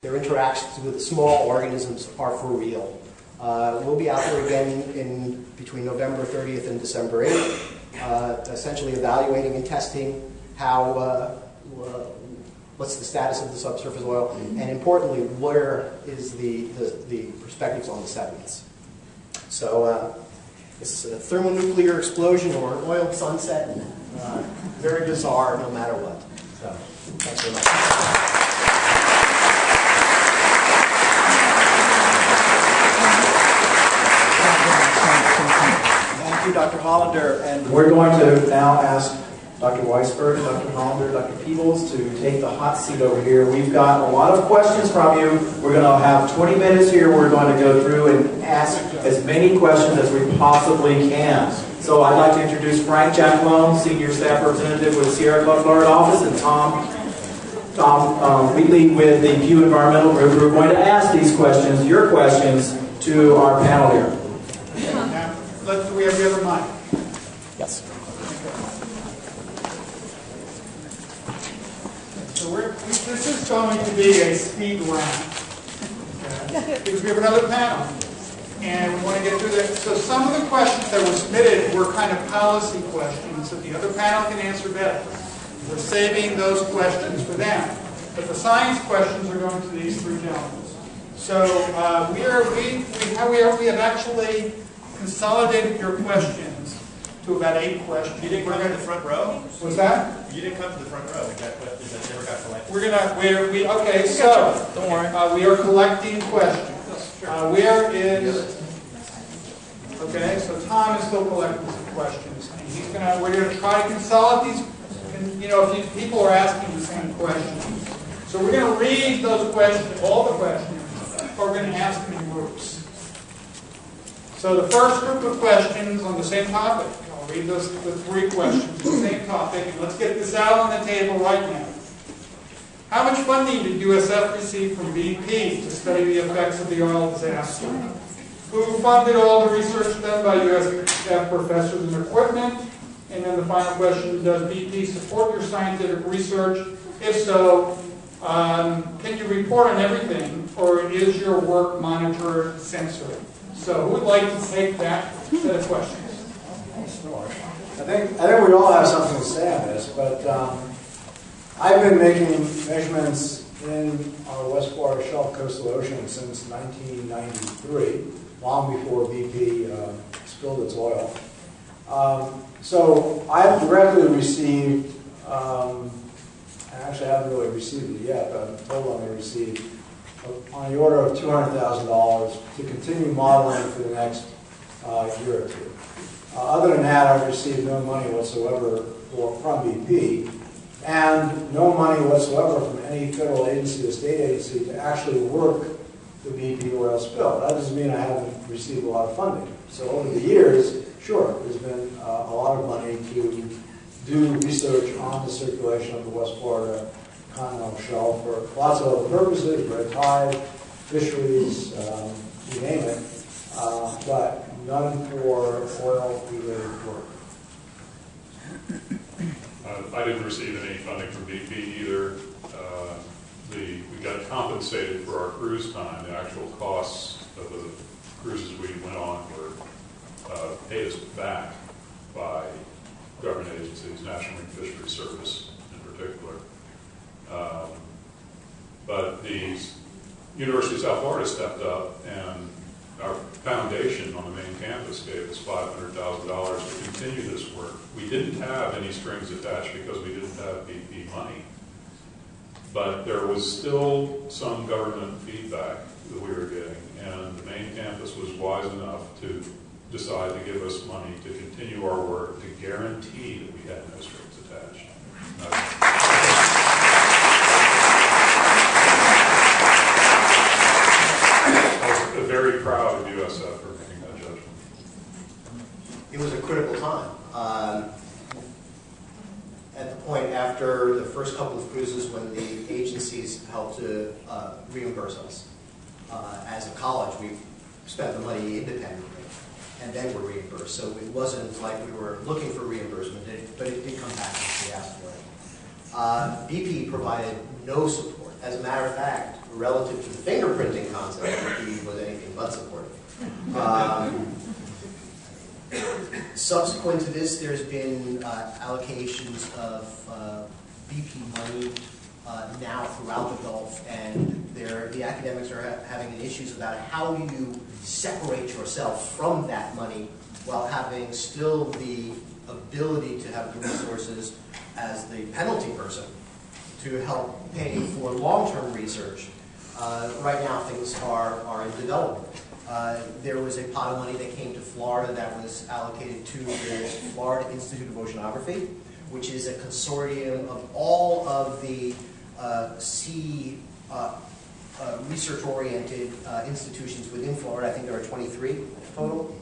Their interactions with the small organisms are for real. We'll be out there again between November 30th and December 8th, essentially evaluating and testing how what's the status of the subsurface oil, and importantly, where is the perspectives on the sediments. So it's a thermonuclear explosion or an oil sunset, and very bizarre no matter what. So thanks very much. Thank you, Dr. Hollander. And we're going to now ask Dr. Weisberg, Dr. Hollander, Dr. Peebles to take the hot seat over here. We've got a lot of questions from you. We're going to have 20 minutes here. We're going to go through and ask as many questions as we possibly can. So I'd like to introduce Frank Jacquelone, Senior Staff Representative with the Sierra Club Florida Office, and Tom Wheatley with the Pew Environmental Group. We're going to ask these questions, your questions, to our panel here. Do we have the other mic? Yes. So this is going to be a speed round. Okay. Because we have another panel. And we want to get through that. So some of the questions that were submitted were kind of policy questions that the other panel can answer better. We're saving those questions for them. But the science questions are going to these three gentlemen. So we have actually consolidated your questions to about 8 questions. You didn't come to the front row? What's that? You didn't come to the front row. That never got collected. Okay, so don't worry. We are collecting questions. Where is? Okay, so Tom is still collecting some questions, and we're going to try to consolidate these. And, if people are asking the same questions, so we're going to read those questions, all the questions, or we're going to ask them in groups. So the first group of questions on the same topic. I'll read the 3 questions on the same topic, and let's get this out on the table right now. How much funding did USF receive from BP to study the effects of the oil disaster? Who funded all the research done by USF professors and equipment? And then the final question, does BP support your scientific research? If so, can you report on everything, or is your work monitored censored? So who would like to take that set of questions? I think we all have something to say on this, but I've been making measurements in our West Florida Shelf Coastal Ocean since 1993, long before BP spilled its oil. So I've directly received, actually I haven't really received it yet, but I'm told I'm going to receive on the order of $200,000 to continue modeling for the next year or 2. Other than that, I've received no money whatsoever from BP, and no money whatsoever from any federal agency or state agency to actually work the BP oil spill. That doesn't mean I haven't received a lot of funding. So over the years, sure, there's been a lot of money to do research on the circulation of the West Florida continental shelf for lots of other purposes, red tide, fisheries, you name it, but none for oil-related work. I didn't receive any funding from BP either. We got compensated for our cruise time. The actual costs of the cruises we went on were paid us back by government agencies, National Marine Fisheries Service in particular. But the University of South Florida stepped up, and our foundation on the main campus gave us $500,000 to continue this work. We didn't have any strings attached because we didn't have BP money. But there was still some government feedback that we were getting, and the main campus was wise enough to decide to give us money to continue our work to guarantee that we had no strings attached. I was very proud of USF for making that judgment. It was a critical time. At the point after the first couple of cruises when the agencies helped to reimburse us. As a college, we spent the money independently, and then were reimbursed. So it wasn't like we were looking for reimbursement, but it did come back if we asked for it. BP provided no support. As a matter of fact, relative to the fingerprinting concept, BP was anything but supportive. Subsequent to this, there's been allocations of BP money now throughout the Gulf, and the academics are having issues about how do you separate yourself from that money while having still the ability to have the resources as the penalty person to help pay for long-term research. Right now, things are in development. There was a pot of money that came to Florida that was allocated to the Florida Institute of Oceanography, which is a consortium of all of the sea research-oriented institutions within Florida. I think there are 23 total,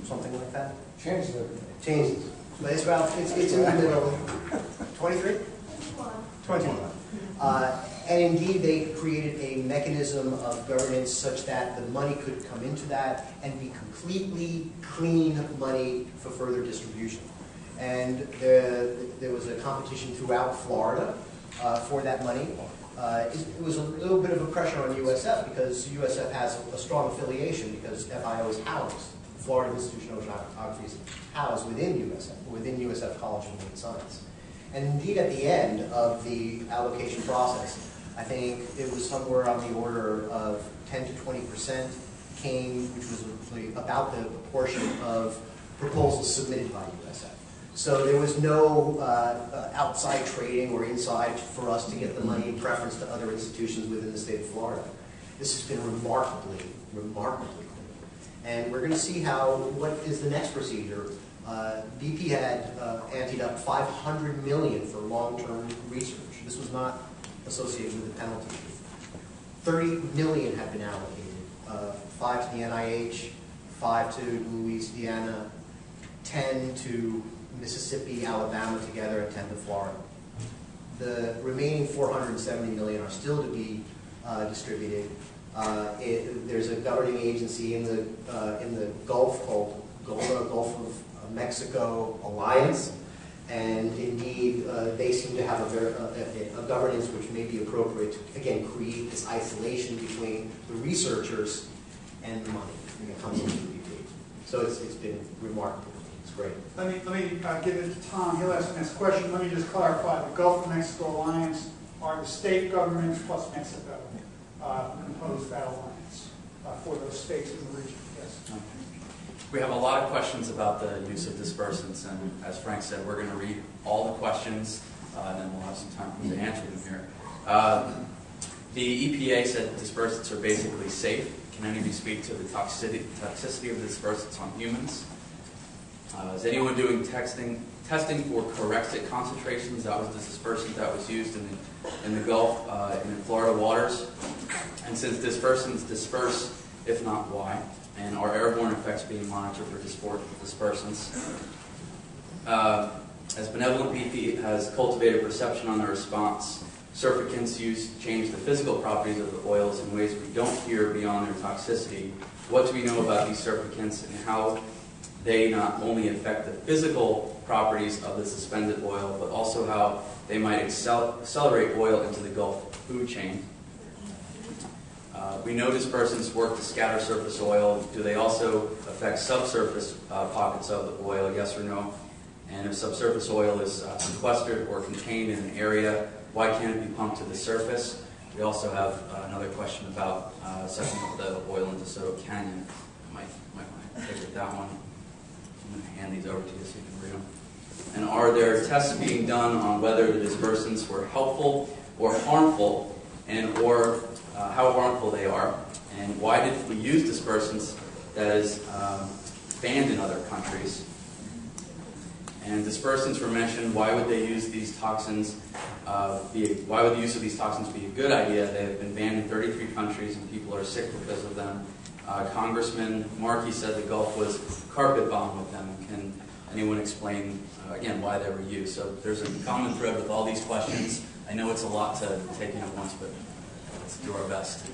something like that. Changes everything. Changes. But it's in the middle. 23? 21. And indeed, they created a mechanism of governance such that the money could come into that and be completely clean money for further distribution. And there was a competition throughout Florida for that money. It was a little bit of a pressure on USF because USF has a strong affiliation because FIO is housed. Florida Institution of Oceanography is housed within USF College of Marine Science. And indeed, at the end of the allocation process, I think it was somewhere on the order of 10 to 20% came, which was about the proportion of proposals submitted by USF. So there was no outside trading or inside for us to get the money in preference to other institutions within the state of Florida. This has been remarkably clean. And we're going to see what is the next procedure. BP had anteed up $500 million for long-term research. This was not associated with the penalty. $30 million had been allocated, 5 to the NIH, 5 to Louisiana, 10 to Mississippi, Alabama together, and 10 to Florida. The remaining $470 million are still to be distributed. There's a governing agency in the Gulf called Gulf of Mexico Alliance, and indeed they seem to have a governance which may be appropriate to, again, create this isolation between the researchers and the money when it comes to BP. So it's been remarkable. It's great. Let me give it to Tom. He'll ask the next question. Let me just clarify. The Gulf of Mexico Alliance are the state governments plus Mexico compose that alliance for those states in the region. Yes. We have a lot of questions about the use of dispersants, and as Frank said, we're going to read all the questions, and then we'll have some time to answer them here. The EPA said dispersants are basically safe. Can any of you speak to the toxicity of the dispersants on humans? Is anyone doing testing for corrected concentrations? That was the dispersant that was used in the Gulf, in the Florida waters. And since dispersants disperse, if not, why? And are airborne effects being monitored for dispersants? As benevolent BP has cultivated perception on the response, surfactants used change the physical properties of the oils in ways we don't hear beyond their toxicity. What do we know about these surfactants and how they not only affect the physical properties of the suspended oil, but also how they might accelerate oil into the Gulf food chain? We know dispersants work to scatter surface oil. Do they also affect subsurface pockets of the oil, yes or no? And if subsurface oil is sequestered or contained in an area, why can't it be pumped to the surface? We also have another question about sucking up the oil into Soto Canyon. Might want to take that one. I'm going to hand these over to you so you can read them. And are there tests being done on whether the dispersants were helpful or harmful, or how harmful they are, and why did we use dispersants that is banned in other countries? And dispersants were mentioned. Why would they use these toxins? Why would the use of these toxins be a good idea? They have been banned in 33 countries, and people are sick because of them. Congressman Markey said the Gulf was carpet bombed with them. Can anyone explain again why they were used? So there's a common thread with all these questions. I know it's a lot to take in at once, but let's do our best.